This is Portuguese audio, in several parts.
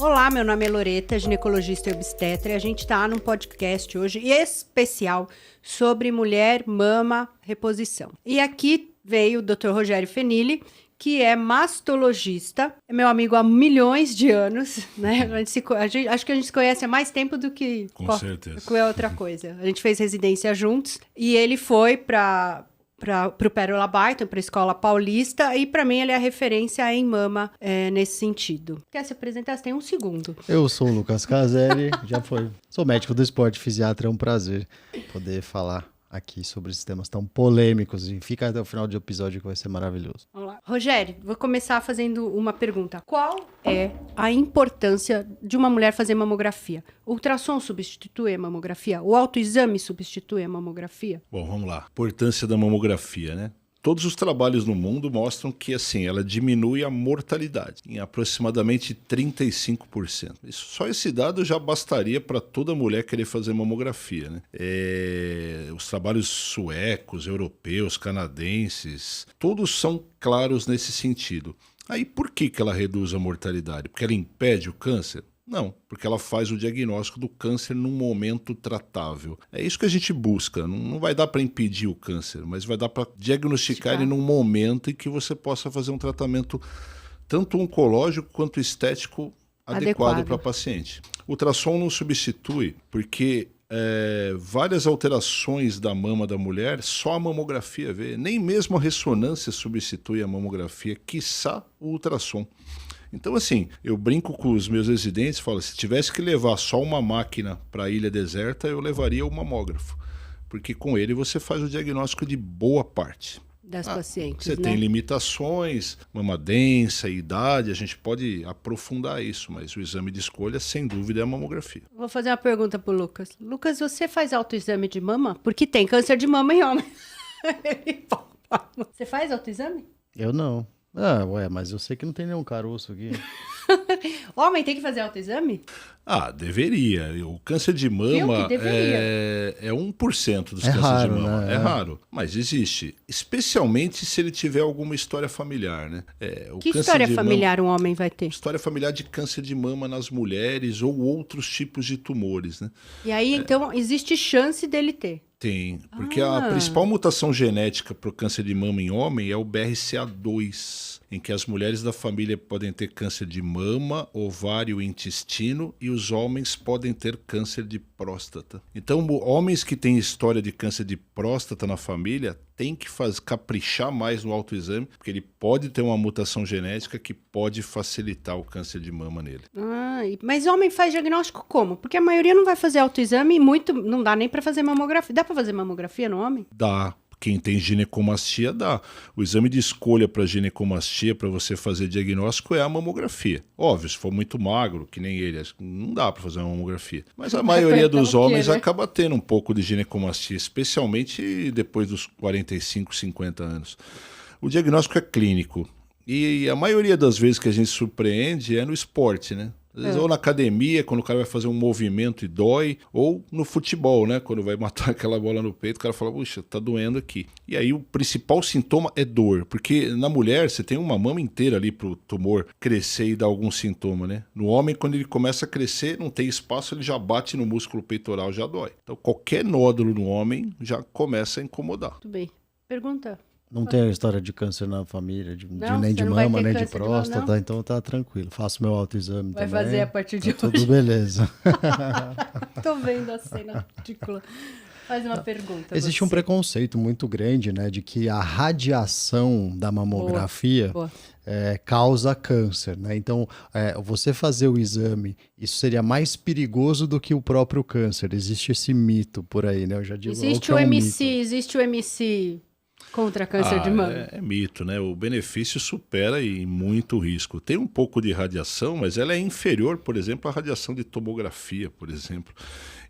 Olá, meu nome é Loreta, ginecologista e obstetra, e a gente está num podcast hoje especial sobre mulher, mama, reposição. E aqui veio o Dr. Rogério Fenili, que é mastologista, é meu amigo há milhões de anos, né? Acho que a gente se conhece há mais tempo do que qualquer outra coisa. A gente fez residência juntos e ele foi para o Pérola Barton, para a Escola Paulista, e para mim ele é a referência em mama nesse sentido. Quer se apresentar? Você tem um segundo. Eu sou o Lucas Caselli, sou médico do esporte, fisiatra, é um prazer poder falar aqui sobre esses temas tão polêmicos. E fica até o final do episódio que vai ser maravilhoso. Olá. Rogério, vou começar fazendo uma pergunta. Qual é a importância de uma mulher fazer mamografia? O ultrassom substitui a mamografia? O autoexame substitui a mamografia? Bom, vamos lá. Importância da mamografia, né? Todos os trabalhos no mundo mostram que, assim, ela diminui a mortalidade em aproximadamente 35%. Só esse dado já bastaria para toda mulher querer fazer mamografia, né? Os trabalhos suecos, europeus, canadenses, todos são claros nesse sentido. Aí, por que ela reduz a mortalidade? Porque ela impede o câncer? Não, porque ela faz o diagnóstico do câncer num momento tratável. É isso que a gente busca. Não vai dar para impedir o câncer, mas vai dar para diagnosticar ele num momento em que você possa fazer um tratamento tanto oncológico quanto estético adequado para a paciente. O ultrassom não substitui, porque várias alterações da mama da mulher, só a mamografia vê. Nem mesmo a ressonância substitui a mamografia, quiçá o ultrassom. Então, assim, eu brinco com os meus residentes, falo, se tivesse que levar só uma máquina para a ilha deserta, eu levaria o mamógrafo, porque com ele você faz o diagnóstico de boa parte das pacientes, Você tem limitações, mama densa, idade, a gente pode aprofundar isso, mas o exame de escolha, sem dúvida, é a mamografia. Vou fazer uma pergunta pro Lucas. Lucas, você faz autoexame de mama? Porque tem câncer de mama em homem. Você faz autoexame? Eu não. Mas eu sei que não tem nenhum caroço aqui. Homem tem que fazer autoexame? Deveria. O câncer de mama é 1% dos cânceres raro, de mama. Né? É raro, mas existe. Especialmente se ele tiver alguma história familiar, né? Que história familiar um homem vai ter? História familiar de câncer de mama nas mulheres ou outros tipos de tumores, né? E aí, então, existe chance dele ter? Tem, porque a principal mutação genética para o câncer de mama em homem é o BRCA2, em que as mulheres da família podem ter câncer de mama, ovário e intestino, e os homens podem ter câncer de próstata. Então, homens que têm história de câncer de próstata na família têm que caprichar mais no autoexame, porque ele pode ter uma mutação genética que pode facilitar o câncer de mama nele. Mas homem faz diagnóstico como? Porque a maioria não vai fazer autoexame e não dá nem para fazer mamografia. Dá para fazer mamografia no homem? Dá. Quem tem ginecomastia dá. O exame de escolha para ginecomastia, para você fazer diagnóstico, é a mamografia. Óbvio, se for muito magro, que nem ele, não dá para fazer uma mamografia. Mas a maioria dos homens acaba tendo um pouco de ginecomastia, especialmente depois dos 45, 50 anos. O diagnóstico é clínico. E a maioria das vezes que a gente surpreende é no esporte, né? Às vezes, ou na academia, quando o cara vai fazer um movimento e dói, ou no futebol, né? Quando vai matar aquela bola no peito, o cara fala, puxa, tá doendo aqui. E aí o principal sintoma é dor, porque na mulher você tem uma mama inteira ali pro tumor crescer e dar algum sintoma, né? No homem, quando ele começa a crescer, não tem espaço, ele já bate no músculo peitoral, já dói. Então qualquer nódulo no homem já começa a incomodar. Muito bem. Pergunta. Não tem história de câncer na família, nem de mama, nem de próstata, então tá tranquilo. Faço meu autoexame também. Vai fazer a partir de hoje. Tudo beleza. Tô vendo a cena ridícula. Faz uma pergunta. Existe um preconceito muito grande, né, de que a radiação da mamografia causa câncer, né? Então, você fazer o exame, isso seria mais perigoso do que o próprio câncer. Existe esse mito por aí, né? Eu já digo existe o MC contra câncer de mama. É mito, né? O benefício supera e muito o risco. Tem um pouco de radiação, mas ela é inferior, por exemplo, à radiação de tomografia, por exemplo.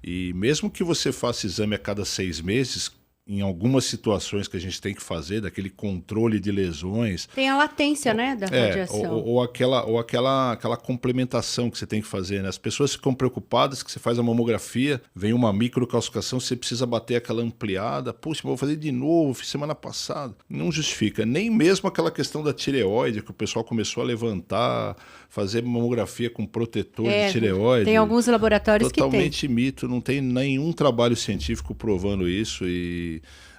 E mesmo que você faça exame a cada 6 meses, em algumas situações que a gente tem que fazer, daquele controle de lesões. Tem a latência, né, da radiação. Ou aquela complementação que você tem que fazer, né? As pessoas ficam preocupadas que você faz a mamografia, vem uma microcalcificação, você precisa bater aquela ampliada. Puxa, vou fazer de novo, fiz semana passada. Não justifica. Nem mesmo aquela questão da tireoide, que o pessoal começou a levantar, fazer mamografia com protetor de tireoide. Tem alguns laboratórios que tem. Totalmente mito, não tem nenhum trabalho científico provando isso e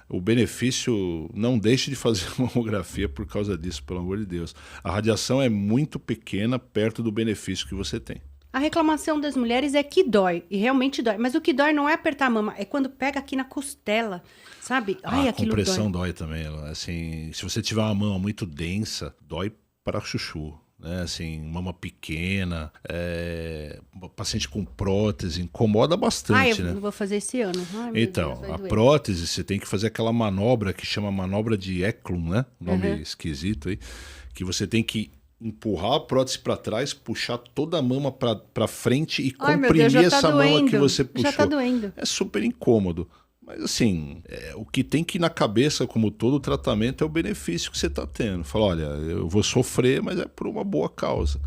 o benefício, não deixe de fazer mamografia por causa disso, pelo amor de Deus. A radiação é muito pequena perto do benefício que você tem. A reclamação das mulheres é que dói, e realmente dói. Mas o que dói não é apertar a mama, é quando pega aqui na costela, sabe? Ai, a aquilo compressão dói também. Assim, se você tiver uma mama muito densa, dói para chuchu. Né, assim, mama pequena, paciente com prótese, incomoda bastante. Eu não vou fazer esse ano. Ai, então, Deus, a prótese, você tem que fazer aquela manobra que chama manobra de Eklund, né? Nome esquisito aí, que você tem que empurrar a prótese para trás, puxar toda a mama para frente e comprimir essa mama que você puxou. Já tá doendo. É super incômodo. Mas assim, o que tem que ir na cabeça, como todo tratamento, é o benefício que você está tendo. Fala, olha, eu vou sofrer, mas é por uma boa causa.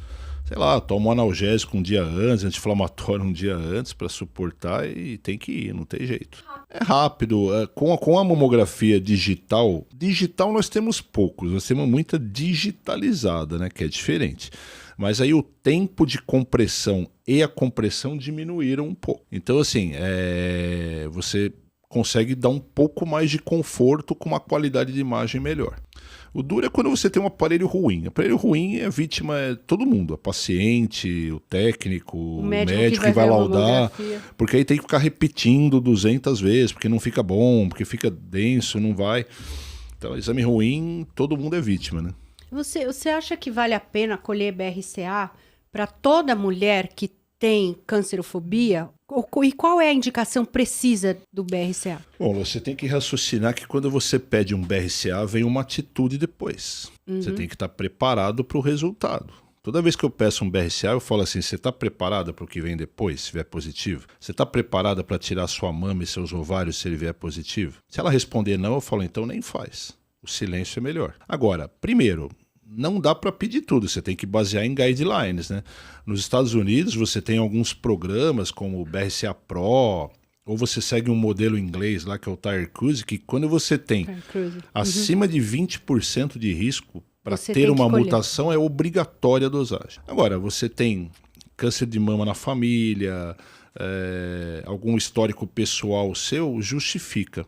Sei lá, toma um analgésico um dia antes, anti-inflamatório um dia antes para suportar e tem que ir, não tem jeito. É rápido. Com a mamografia digital nós temos poucos, nós temos muita digitalizada, né, que é diferente. Mas aí o tempo de compressão e a compressão diminuíram um pouco. Então, assim, você consegue dar um pouco mais de conforto com uma qualidade de imagem melhor. O duro é quando você tem um aparelho ruim. O aparelho ruim é vítima todo mundo, a paciente, o técnico, o médico que vai laudar, porque aí tem que ficar repetindo 200 vezes, porque não fica bom, porque fica denso, não vai. Então, exame ruim, todo mundo é vítima, né? Você acha que vale a pena colher BRCA para toda mulher que tem cancerofobia? E qual é a indicação precisa do BRCA? Bom, você tem que raciocinar que quando você pede um BRCA, vem uma atitude depois. Você tem que estar preparado para o resultado. Toda vez que eu peço um BRCA, eu falo assim, você está preparada para o que vem depois, se vier positivo? Você está preparada para tirar sua mama e seus ovários se ele vier positivo? Se ela responder não, eu falo, então nem faz. O silêncio é melhor. Agora, primeiro, não dá para pedir tudo, você tem que basear em guidelines, né? Nos Estados Unidos você tem alguns programas como o BRCA Pro, ou você segue um modelo inglês lá que é o Tyre-Cruise, que quando você tem acima de 20% de risco para ter uma mutação, é obrigatória a dosagem. Agora, você tem câncer de mama na família, algum histórico pessoal seu, justifica.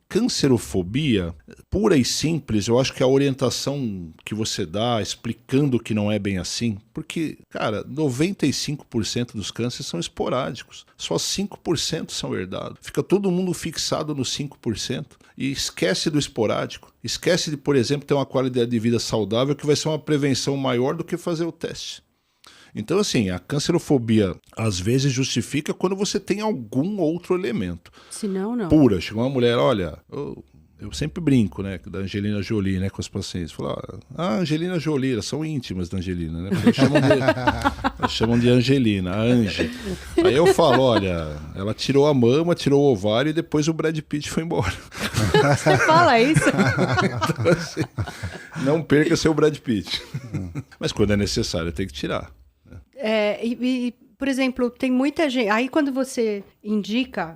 Cancerofobia, pura e simples, eu acho que a orientação que você dá, explicando que não é bem assim, porque, cara, 95% dos cânceres são esporádicos, só 5% são herdados. Fica todo mundo fixado nos 5% e esquece do esporádico. Esquece de, por exemplo, ter uma qualidade de vida saudável, que vai ser uma prevenção maior do que fazer o teste. Então, assim, a cancerofobia às vezes justifica quando você tem algum outro elemento. Se não, não. Pura, chegou uma mulher, olha, eu sempre brinco, né, da Angelina Jolie, né, com os pacientes. Falo, Angelina Jolie, elas são íntimas da Angelina, né? Elas chamam de Angelina, a Ange. Aí eu falo, olha, ela tirou a mama, tirou o ovário e depois o Brad Pitt foi embora. Você fala isso? Então, assim, não perca seu Brad Pitt. Mas quando é necessário, tem que tirar. Por exemplo, tem muita gente... Aí quando você indica...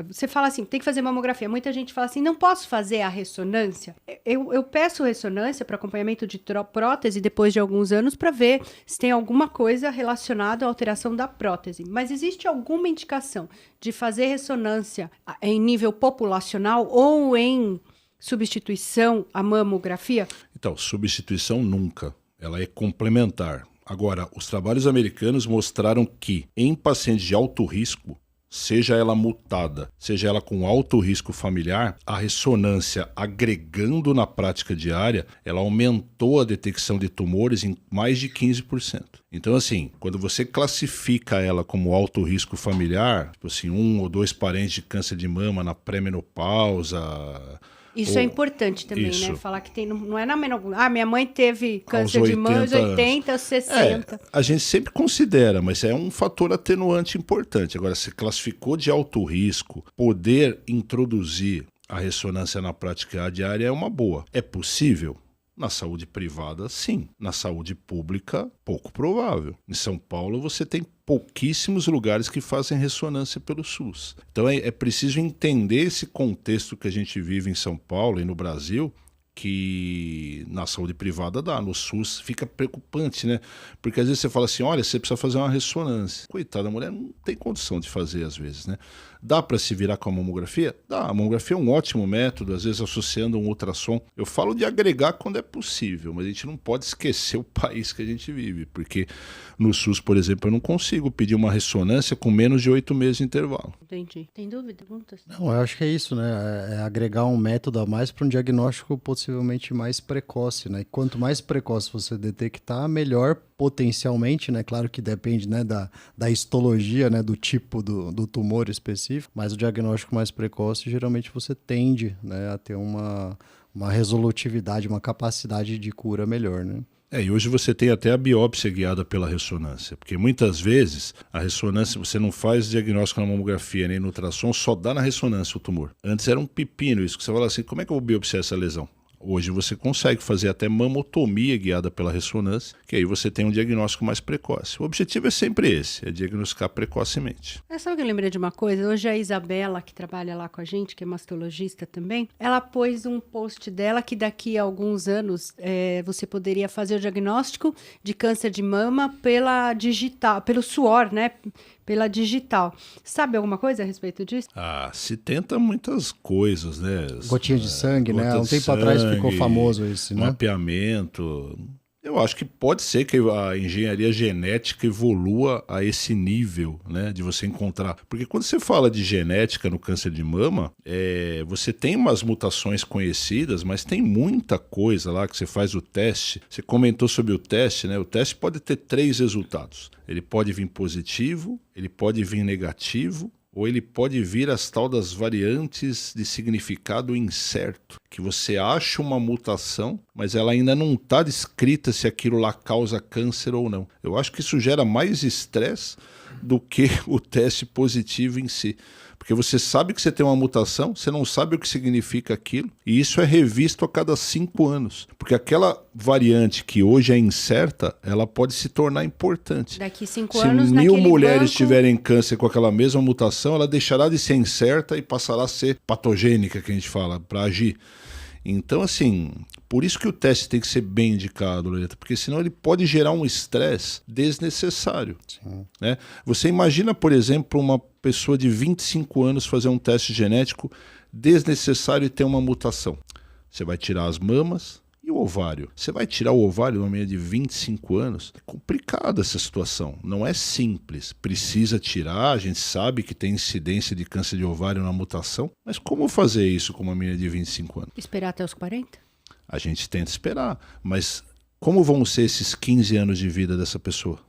você fala assim, tem que fazer mamografia. Muita gente fala assim, não posso fazer a ressonância. Eu peço ressonância para acompanhamento de prótese depois de alguns anos para ver se tem alguma coisa relacionada à alteração da prótese. Mas existe alguma indicação de fazer ressonância em nível populacional ou em substituição à mamografia? Então, substituição nunca. Ela é complementar. Agora, os trabalhos americanos mostraram que em pacientes de alto risco, seja ela mutada, seja ela com alto risco familiar, a ressonância agregando na prática diária, ela aumentou a detecção de tumores em mais de 15%. Então, assim, quando você classifica ela como alto risco familiar, tipo assim, 1 ou 2 parentes de câncer de mama na pré-menopausa, Isso é importante também, né? Falar que não é na menor... minha mãe teve câncer de mama aos 80, 60. A gente sempre considera, mas é um fator atenuante importante. Agora, se classificou de alto risco, poder introduzir a ressonância na prática diária é uma boa. É possível? Na saúde privada, sim. Na saúde pública, pouco provável. Em São Paulo, você tem pouquíssimos lugares que fazem ressonância pelo SUS. Então, é preciso entender esse contexto que a gente vive em São Paulo e no Brasil, que na saúde privada dá, no SUS fica preocupante, né? Porque às vezes você fala assim, olha, você precisa fazer uma ressonância. Coitada, a mulher não tem condição de fazer às vezes, né? Dá para se virar com a mamografia? Dá, a mamografia é um ótimo método, às vezes associando um ultrassom. Eu falo de agregar quando é possível, mas a gente não pode esquecer o país que a gente vive, porque no SUS, por exemplo, eu não consigo pedir uma ressonância com menos de 8 meses de intervalo. Entendi. Tem dúvida? Perguntas? Não, eu acho que é isso, né? É agregar um método a mais para um diagnóstico possivelmente mais precoce, né? E quanto mais precoce você detectar, melhor potencialmente, né? Claro que depende, né, da histologia, né, do tipo do tumor específico, mas o diagnóstico mais precoce, geralmente você tende, né, a ter uma resolutividade, uma capacidade de cura melhor, né? E hoje você tem até a biópsia guiada pela ressonância, porque muitas vezes a ressonância, você não faz diagnóstico na mamografia nem no ultrassom, só dá na ressonância o tumor. Antes era um pepino isso, que você fala assim, como é que eu vou biopsiar essa lesão? Hoje você consegue fazer até mamotomia guiada pela ressonância, que aí você tem um diagnóstico mais precoce. O objetivo é sempre esse, é diagnosticar precocemente. Sabe que eu lembrei de uma coisa? Hoje a Isabela, que trabalha lá com a gente, que é mastologista também, ela pôs um post dela que daqui a alguns anos você poderia fazer o diagnóstico de câncer de mama pela digital, pelo suor, né? Pela digital. Sabe alguma coisa a respeito disso? Se tenta muitas coisas, né? Gotinha de sangue, né? Há um tempo atrás ficou famoso isso, né? Mapeamento. Eu acho que pode ser que a engenharia genética evolua a esse nível, né, de você encontrar. Porque quando você fala de genética no câncer de mama, você tem umas mutações conhecidas, mas tem muita coisa lá que você faz o teste. Você comentou sobre o teste, né? O teste pode ter 3 resultados. Ele pode vir positivo, ele pode vir negativo, ou ele pode vir as tal das variantes de significado incerto, que você acha uma mutação, mas ela ainda não está descrita se aquilo lá causa câncer ou não. Eu acho que isso gera mais estresse do que o teste positivo em si. Porque você sabe que você tem uma mutação, você não sabe o que significa aquilo, e isso é revisto a cada 5 anos. Porque aquela variante que hoje é incerta, ela pode se tornar importante. Daqui 5 anos, se 1000 mulheres tiverem câncer com aquela mesma mutação, ela deixará de ser incerta e passará a ser patogênica, que a gente fala, para agir. Então, assim, por isso que o teste tem que ser bem indicado, Loreta, porque senão ele pode gerar um estresse desnecessário. Né? Você imagina, por exemplo, uma pessoa de 25 anos fazer um teste genético desnecessário e ter uma mutação. Você vai tirar as mamas e o ovário. Você vai tirar o ovário de uma menina de 25 anos? É complicada essa situação. Não é simples. Precisa tirar, a gente sabe que tem incidência de câncer de ovário na mutação, mas como fazer isso com uma menina de 25 anos? Esperar até os 40? A gente tenta esperar, mas como vão ser esses 15 anos de vida dessa pessoa?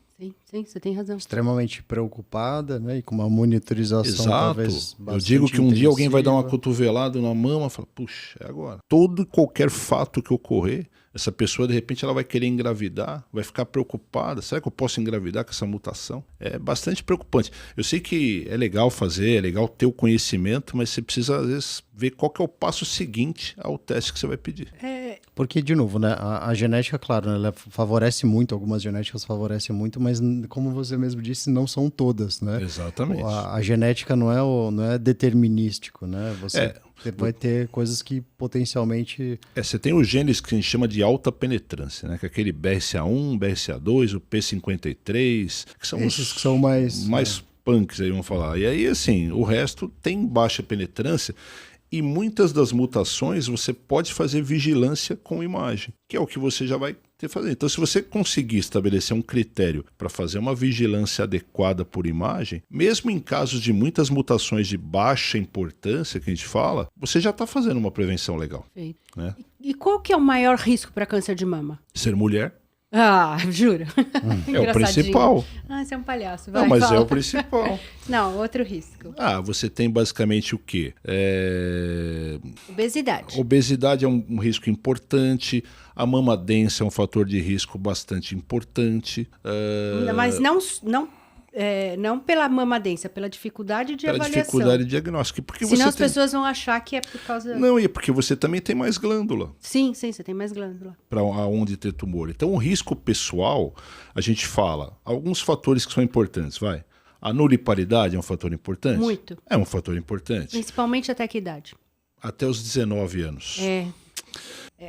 Sim, você tem razão. Extremamente preocupada, né? E com uma monitorização talvez bastante Eu digo que um dia alguém vai dar uma intensiva. cotovelada na mama e fala, puxa, é agora. Todo e qualquer fato que ocorrer, essa pessoa, de repente, ela vai querer engravidar, vai ficar preocupada. Será que eu posso engravidar com essa mutação? É bastante preocupante. Eu sei que é legal fazer, é legal ter o conhecimento, mas você precisa, às vezes, ver qual que é o passo seguinte ao teste que você vai pedir. Porque, de novo, né, a genética, claro, né, ela favorece muito, algumas genéticas favorecem muito, mas como você mesmo disse, não são todas, né? Exatamente. A genética não é determinístico, né? Você vai ter coisas que potencialmente... Você tem os genes que a gente chama de alta penetrância, né? Que é aquele BRCA1, BRCA2, o P53, que são esses que são mais punks aí, vamos falar. E aí, assim, o resto tem baixa penetrância. E muitas das mutações você pode fazer vigilância com imagem, que é o que você já vai ter que fazer. Então, se você conseguir estabelecer um critério para fazer uma vigilância adequada por imagem, mesmo em casos de muitas mutações de baixa importância que a gente fala, você já está fazendo uma prevenção legal. Né? E qual que é o maior risco para câncer de mama? Ser mulher. Ah, juro. É o principal. Ah, você é um palhaço. Não, mas é o principal. Não, outro risco. Você tem basicamente o quê? Obesidade. Obesidade é um risco importante. A mama densa é um fator de risco bastante importante. Mas não pela mama densa, pela dificuldade de avaliação. Pela dificuldade diagnóstica. Porque senão as pessoas vão achar que é por causa... Não, e é porque você também tem mais glândula. Sim, você tem mais glândula. Para onde ter tumor. Então, o risco pessoal, a gente fala, alguns fatores que são importantes, vai. A nuliparidade é um fator importante? Muito. É um fator importante. Principalmente até que idade? Até os 19 anos.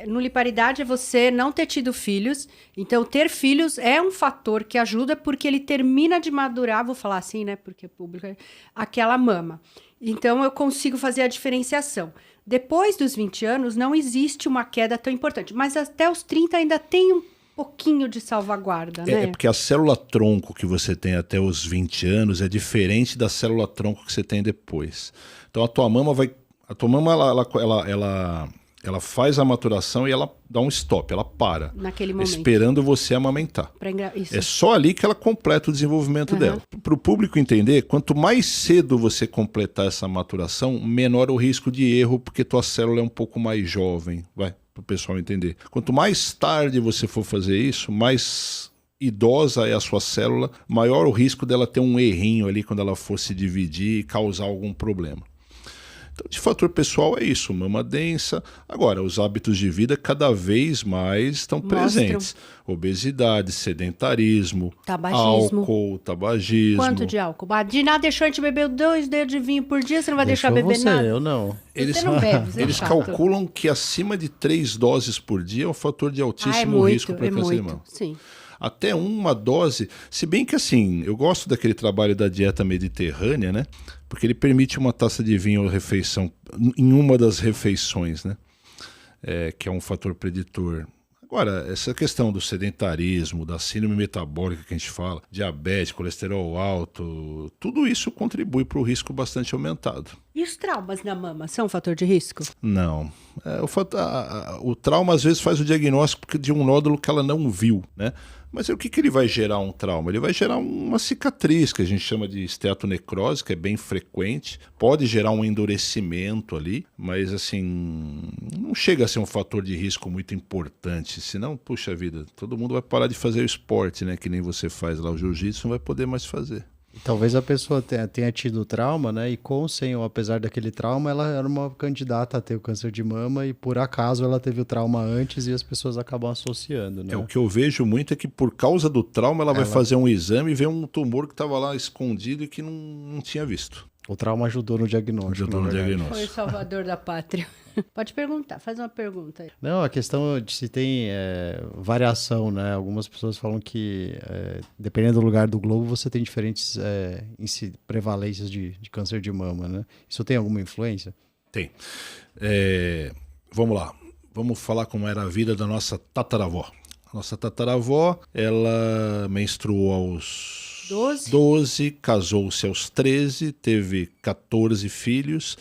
Nuliparidade é você não ter tido filhos. Então, ter filhos é um fator que ajuda porque ele termina de madurar, vou falar assim, né? Porque é público, aquela mama. Então, eu consigo fazer a diferenciação. Depois dos 20 anos, não existe uma queda tão importante. Mas até os 30 ainda tem um pouquinho de salvaguarda, né? É porque a célula-tronco que você tem até os 20 anos é diferente da célula-tronco que você tem depois. Então, a tua mama ela faz a maturação e ela dá um stop, ela para. Naquele momento. Esperando você amamentar. Isso. É só ali que ela completa o desenvolvimento dela. Para o público entender, quanto mais cedo você completar essa maturação, menor o risco de erro, porque tua célula é um pouco mais jovem. Vai, para o pessoal entender. Quanto mais tarde você for fazer isso, mais idosa é a sua célula, maior o risco dela ter um errinho ali quando ela for se dividir e causar algum problema. Então, de fator pessoal é isso, mama densa. Agora, os hábitos de vida cada vez mais estão presentes. Obesidade, sedentarismo, álcool, tabagismo. Quanto de álcool? De nada deixou a gente beber 2 dedos de vinho por dia, você não vai deixar beber nada? Eu não. Você não bebe, eles calculam que acima de 3 doses por dia é um fator de altíssimo risco para câncer de mama. Sim. Até uma dose, se bem que assim, eu gosto daquele trabalho da dieta mediterrânea, né? Porque ele permite uma taça de vinho ou refeição em uma das refeições, né? Que é um fator preditor. Agora, essa questão do sedentarismo, da síndrome metabólica que a gente fala, diabetes, colesterol alto, tudo isso contribui para o risco bastante aumentado. E os traumas na mama são um fator de risco? Não. O trauma às vezes faz o diagnóstico de um nódulo que ela não viu, né? Mas o que ele vai gerar um trauma? Ele vai gerar uma cicatriz, que a gente chama de esteatonecrose, que é bem frequente. Pode gerar um endurecimento ali, mas assim, não chega a ser um fator de risco muito importante. Senão, puxa vida, todo mundo vai parar de fazer o esporte, né? Que nem você faz lá, o jiu-jitsu, não vai poder mais fazer. Talvez a pessoa tenha tido trauma, né? E com ou sem, ou apesar daquele trauma, ela era uma candidata a ter o câncer de mama e por acaso ela teve o trauma antes e as pessoas acabam associando, né? O que eu vejo muito é que por causa do trauma ela vai fazer um exame e vê um tumor que estava lá escondido e que não tinha visto. O trauma ajudou no diagnóstico. Foi o salvador da pátria. Pode perguntar, faz uma pergunta aí. Não, a questão de se tem variação, né? Algumas pessoas falam que, dependendo do lugar do globo, você tem diferentes prevalências de câncer de mama, né? Isso tem alguma influência? Tem. Vamos lá. Vamos falar como era a vida da nossa tataravó. A nossa tataravó, ela menstruou aos 12, casou-se aos 13, teve 14 filhos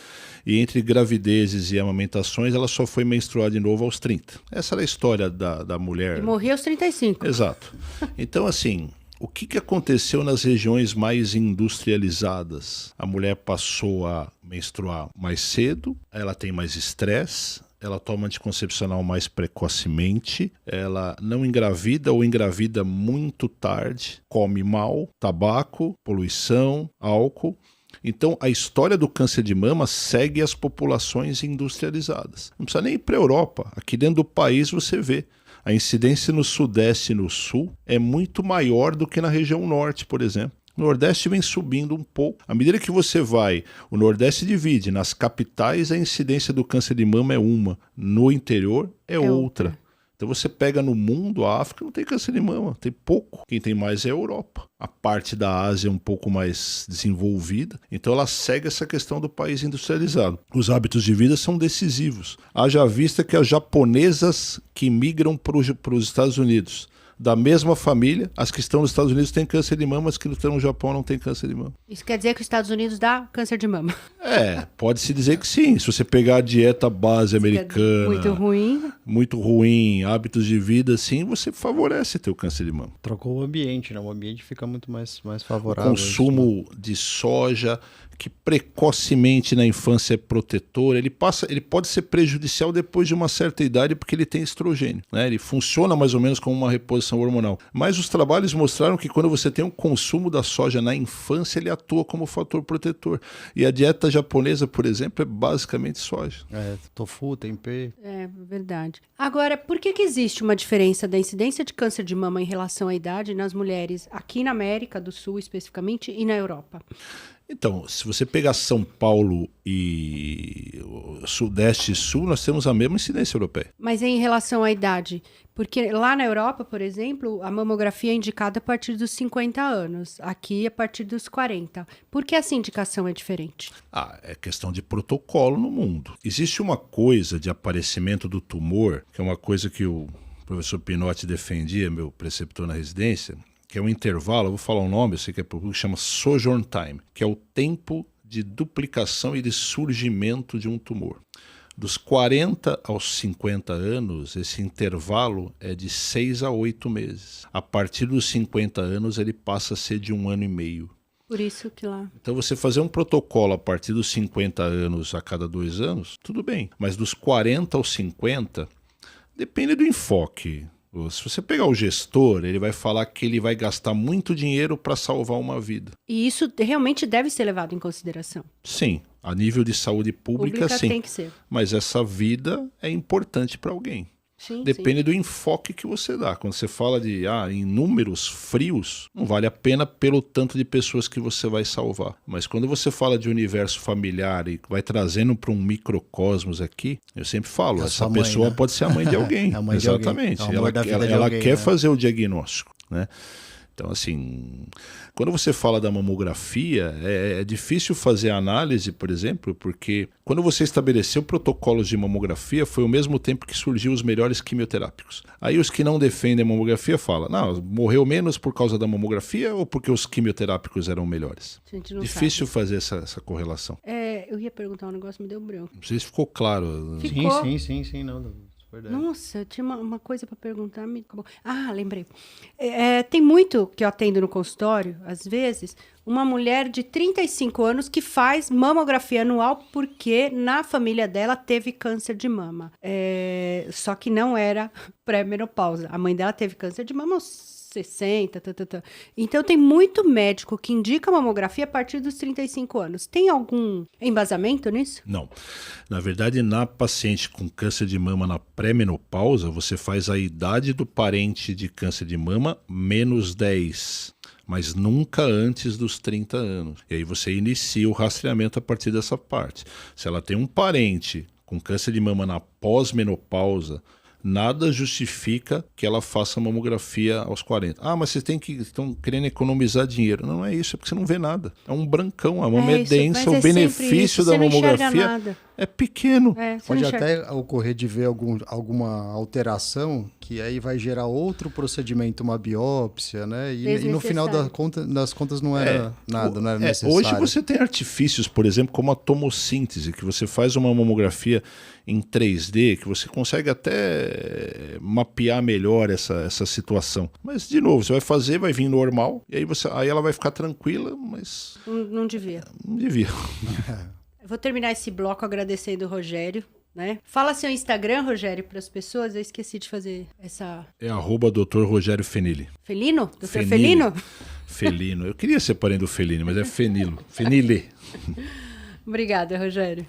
e entre gravidezes e amamentações ela só foi menstruar de novo aos 30. Essa era a história da mulher. E morreu aos 35. Exato. Então, assim, o que aconteceu nas regiões mais industrializadas? A mulher passou a menstruar mais cedo, ela tem mais estresse, ela toma anticoncepcional mais precocemente, ela não engravida ou engravida muito tarde, come mal, tabaco, poluição, álcool. Então, a história do câncer de mama segue as populações industrializadas. Não precisa nem ir para a Europa. Aqui dentro do país você vê. A incidência no Sudeste e no Sul é muito maior do que na região Norte, por exemplo. O Nordeste vem subindo um pouco. À medida que você vai, o Nordeste divide. Nas capitais, a incidência do câncer de mama é uma. No interior, é outra. Então você pega no mundo, a África não tem câncer de mama, tem pouco. Quem tem mais é a Europa. A parte da Ásia é um pouco mais desenvolvida. Então ela segue essa questão do país industrializado. Os hábitos de vida são decisivos. Haja vista que as japonesas que migram para os Estados Unidos da mesma família, as que estão nos Estados Unidos têm câncer de mama, as que estão no Japão não têm câncer de mama. Isso quer dizer que os Estados Unidos dá câncer de mama? Pode-se dizer que sim. Se você pegar a dieta base americana... Muito ruim, hábitos de vida, assim, você favorece ter o câncer de mama. Trocou o ambiente, né? O ambiente fica muito mais favorável. O consumo de soja, que precocemente na infância é protetor, ele pode ser prejudicial depois de uma certa idade porque ele tem estrogênio, né? Ele funciona mais ou menos como uma reposição hormonal. Mas os trabalhos mostraram que quando você tem um consumo da soja na infância, ele atua como fator protetor. E a dieta japonesa, por exemplo, é basicamente soja. Tofu, tempê. É verdade. Agora, por que existe uma diferença da incidência de câncer de mama em relação à idade nas mulheres aqui na América do Sul, especificamente, e na Europa? Então, se você pegar São Paulo e o Sudeste e Sul, nós temos a mesma incidência europeia. Mas em relação à idade? Porque lá na Europa, por exemplo, a mamografia é indicada a partir dos 50 anos. Aqui, a partir dos 40. Por que essa indicação é diferente? É questão de protocolo no mundo. Existe uma coisa de aparecimento do tumor, que é uma coisa que o professor Pinotti defendia, meu preceptor na residência, que é um intervalo, eu vou falar o nome, eu sei que é público, chama Sojourn Time, que é o tempo de duplicação e de surgimento de um tumor. Dos 40 aos 50 anos, esse intervalo é de 6 a 8 meses. A partir dos 50 anos, ele passa a ser de 1 ano e meio. Por isso que lá... Então, você fazer um protocolo a partir dos 50 anos a cada 2 anos, tudo bem. Mas dos 40 aos 50, depende do enfoque. Se você pegar o gestor, ele vai falar que ele vai gastar muito dinheiro para salvar uma vida. E isso realmente deve ser levado em consideração? Sim, a nível de saúde pública sim. Tem que ser. Mas essa vida é importante para alguém. Sim, depende do enfoque que você dá. Quando você fala de em números frios, não vale a pena pelo tanto de pessoas que você vai salvar. Mas quando você fala de universo familiar e vai trazendo para um microcosmos aqui, eu sempre falo, essa pessoa pode ser a mãe de alguém. A mãe Exatamente. De alguém. Ela quer fazer o diagnóstico, né? Então, assim, quando você fala da mamografia, é difícil fazer a análise, por exemplo, porque quando você estabeleceu protocolos de mamografia, foi ao mesmo tempo que surgiu os melhores quimioterápicos. Aí os que não defendem a mamografia falam, não, morreu menos por causa da mamografia ou porque os quimioterápicos eram melhores? Difícil fazer essa correlação. Eu ia perguntar um negócio, me deu branco. Não sei se ficou claro. Ficou. Sim, não. Verdade. Nossa, eu tinha uma coisa para perguntar. Lembrei. Tem muito que eu atendo no consultório, às vezes, uma mulher de 35 anos que faz mamografia anual porque na família dela teve câncer de mama. Só que não era pré-menopausa. A mãe dela teve câncer de mama aos 60, Então, tem muito médico que indica mamografia a partir dos 35 anos. Tem algum embasamento nisso? Não. Na verdade, na paciente com câncer de mama na pré-menopausa, você faz a idade do parente de câncer de mama menos 10, mas nunca antes dos 30 anos. E aí você inicia o rastreamento a partir dessa parte. Se ela tem um parente com câncer de mama na pós-menopausa, nada justifica que ela faça mamografia aos 40. Mas vocês estão querendo economizar dinheiro. Não é isso, é porque você não vê nada. É um brancão, a mama é densa, o benefício da mamografia é pequeno. Pode até ocorrer de ver alguma alteração que aí vai gerar outro procedimento, uma biópsia, né? E no final das contas não era nada, não era necessário. Hoje você tem artifícios, por exemplo, como a tomossíntese, que você faz uma mamografia em 3D, que você consegue até mapear melhor essa situação. Mas, de novo, você vai fazer, vai vir normal, e aí ela vai ficar tranquila, mas... Não devia. Não devia. Eu vou terminar esse bloco agradecendo o Rogério, né? Fala seu Instagram, Rogério, para as pessoas. Eu esqueci de fazer essa... É @Dr. Rogério Fenili. Felino? Dr. Felino? Felino. Eu queria ser parente do Felini, mas é Fenilo. Fenile. Obrigada, Rogério.